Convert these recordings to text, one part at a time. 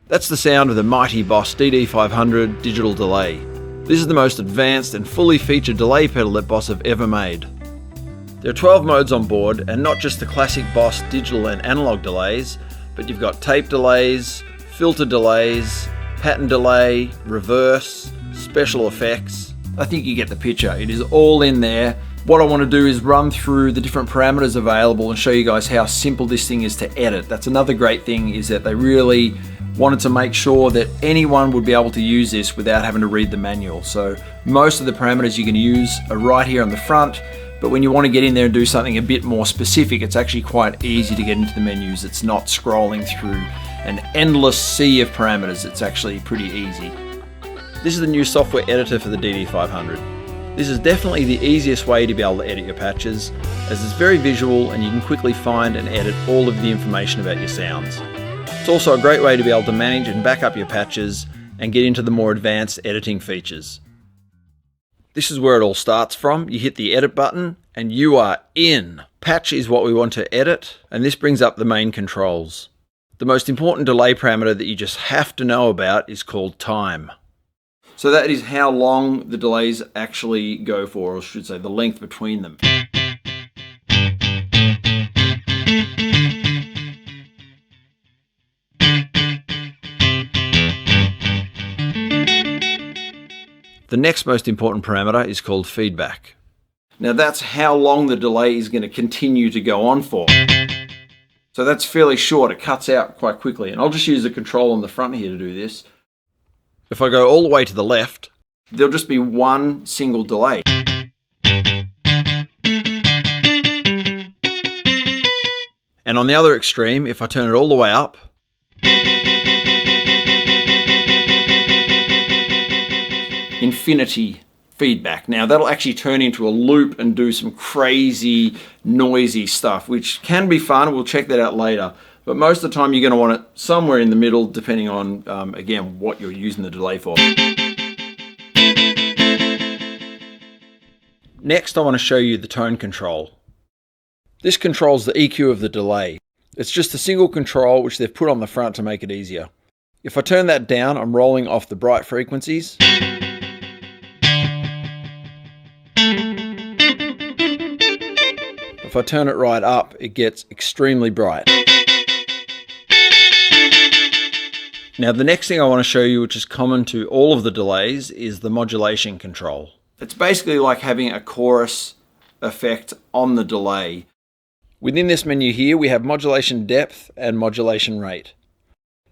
That's the sound of the mighty Boss DD-500 digital delay. This is the most advanced and fully featured delay pedal that Boss have ever made. There are 12 modes on board, and not just the classic Boss digital and analog delays, but you've got tape delays, filter delays, pattern delay, reverse, special effects. I think you get the picture. It is all in there. What I want to do is run through the different parameters available and show you guys how simple this thing is to edit. That's another great thing, is that they really wanted to make sure that anyone would be able to use this without having to read the manual. So most of the parameters you can use are right here on the front, but when you want to get in there and do something a bit more specific, it's actually quite easy to get into the menus. It's not scrolling through an endless sea of parameters. It's actually pretty easy. This is the new software editor for the DD-500. This is definitely the easiest way to be able to edit your patches, as it's very visual and you can quickly find and edit all of the information about your sounds. It's also a great way to be able to manage and back up your patches and get into the more advanced editing features. This is where it all starts from. You hit the edit button and you are in. Patch is what we want to edit, and this brings up the main controls. The most important delay parameter that you just have to know about is called time. So that is how long the delays actually go for, or I should say the length between them. The next most important parameter is called feedback. Now that's how long the delay is going to continue to go on for. So that's fairly short, it cuts out quite quickly. And I'll just use the control on the front here to do this. If I go all the way to the left, there'll just be one single delay. And on the other extreme, if I turn it all the way up, infinity feedback. Now that'll actually turn into a loop and do some crazy noisy stuff, which can be fun. We'll check that out later. But most of the time you're going to want it somewhere in the middle, depending on, again, what you're using the delay for. Next, I want to show you the tone control. This controls the EQ of the delay. It's just a single control which they've put on the front to make it easier. If I turn that down, I'm rolling off the bright frequencies. If I turn it right up, it gets extremely bright. Now the next thing I want to show you, which is common to all of the delays, is the modulation control. It's basically like having a chorus effect on the delay. Within this menu here, we have modulation depth and modulation rate.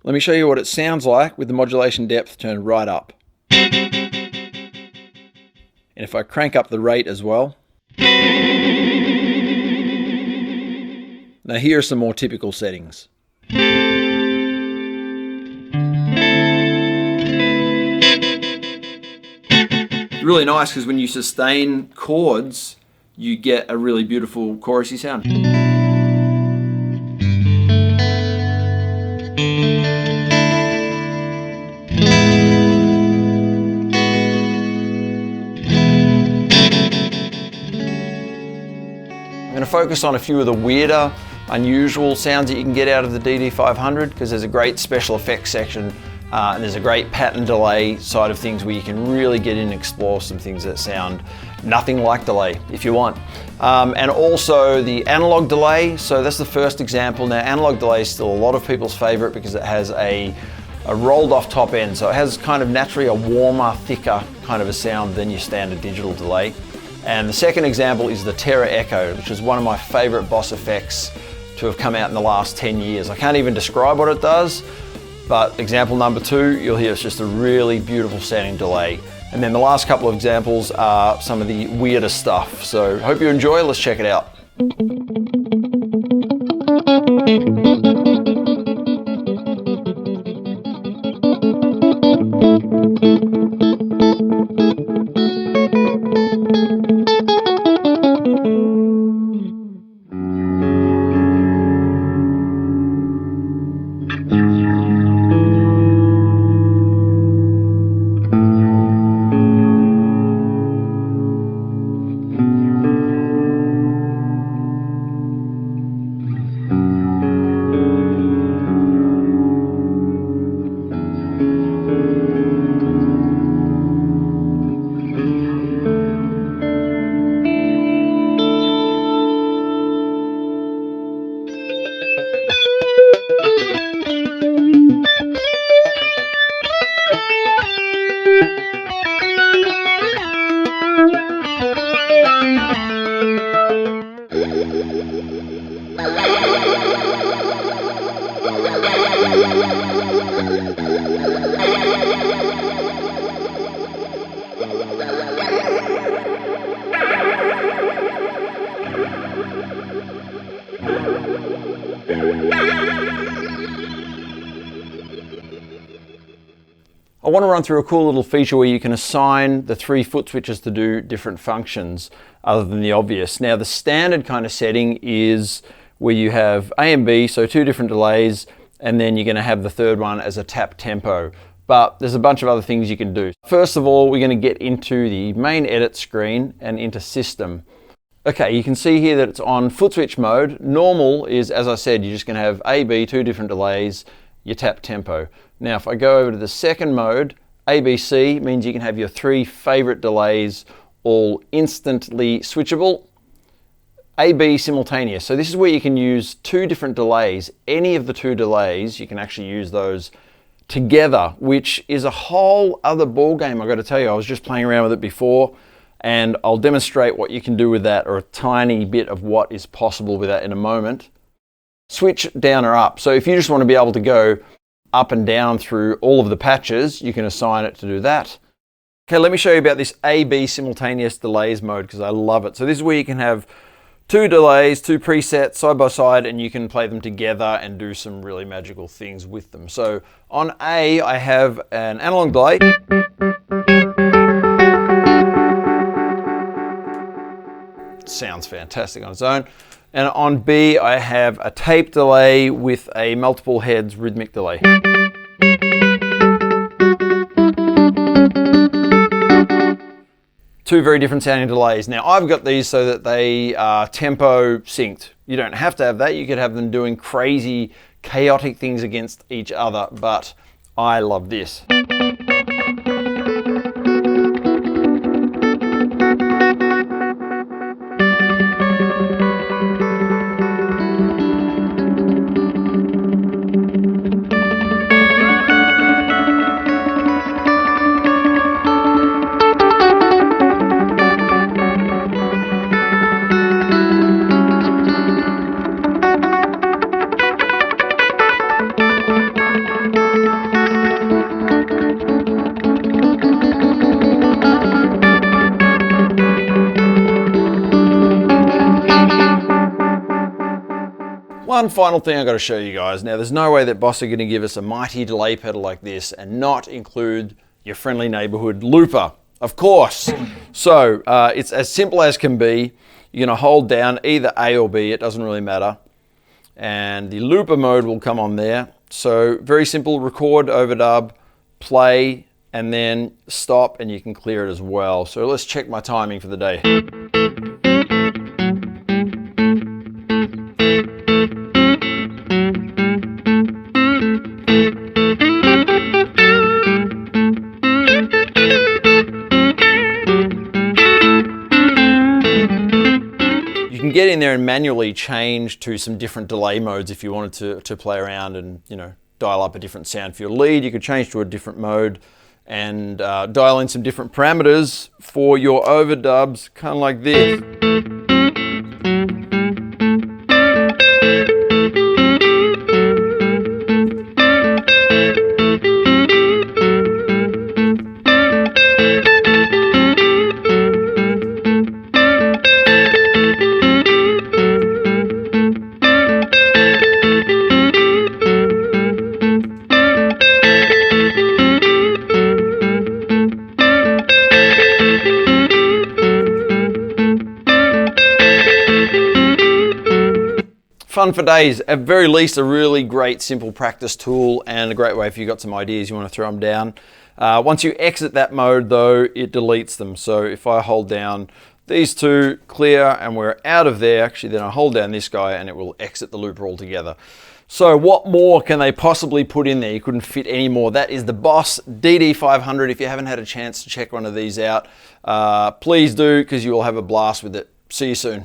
Let me show you what it sounds like with the modulation depth turned right up. And if I crank up the rate as well. Now here are some more typical settings. Really nice, because when you sustain chords, you get a really beautiful chorusy sound. I'm going to focus on a few of the weirder, unusual sounds that you can get out of the DD-500, because there's a great special effects section and there's a great pattern delay side of things where you can really get in and explore some things that sound nothing like delay if you want. And also the analog delay. So that's the first example. Now analog delay is still a lot of people's favorite because it has a rolled off top end. So it has kind of naturally a warmer, thicker kind of a sound than your standard digital delay. And the second example is the Tera Echo, which is one of my favorite Boss effects to have come out in the last 10 years. I can't even describe what it does, but example number 2, you'll hear it's just a really beautiful sounding delay. And then the last couple of examples are some of the weirder stuff. So hope you enjoy, let's check it out. I want to run through a cool little feature where you can assign the 3 foot switches to do different functions other than the obvious. Now the standard kind of setting is where you have A and B, so 2 different delays, and then you're going to have the third one as a tap tempo. But there's a bunch of other things you can do. First of all, we're going to get into the main edit screen and into system. Okay, you can see here that it's on foot switch mode. Normal is, as I said, you're just going to have A, B, 2 different delays, your tap tempo. Now if I go over to the second mode, ABC means you can have your 3 favorite delays all instantly switchable. AB simultaneous. So this is where you can use 2 different delays. Any of the 2 delays, you can actually use those together, which is a whole other ball game. I've got to tell you, I was just playing around with it before, and I'll demonstrate what you can do with that, or a tiny bit of what is possible with that in a moment. Switch down or up. So if you just want to be able to go up and down through all of the patches, you can assign it to do that. Okay, let me show you about this AB simultaneous delays mode because I love it. So this is where you can have 2 delays, 2 presets side by side, and you can play them together and do some really magical things with them. So on A, I have an analog delay. Sounds fantastic on its own. And on B, I have a tape delay with a multiple heads rhythmic delay. Two very different sounding delays. Now I've got these so that they are tempo synced. You don't have to have that. You could have them doing crazy, chaotic things against each other, but I love this. One final thing I've got to show you guys. Now there's no way that Boss are going to give us a mighty delay pedal like this and not include your friendly neighborhood looper, of course. So it's as simple as can be. You're going to hold down either A or B, it doesn't really matter. And the looper mode will come on there. So very simple, record, overdub, play, and then stop, and you can clear it as well. So let's check my timing for the day. You can get in there and manually change to some different delay modes if you wanted to play around and, you know, dial up a different sound for your lead. You could change to a different mode and dial in some different parameters for your overdubs, kind of like this. Fun for days, at very least a really great simple practice tool and a great way if you've got some ideas you want to throw them down. Once you exit that mode though, it deletes them. So if I hold down these two, clear, and we're out of there, actually then I hold down this guy and it will exit the looper altogether. So what more can they possibly put in there? You couldn't fit any more. That is the Boss DD-500. If you haven't had a chance to check one of these out, please do, because you will have a blast with it. See you soon.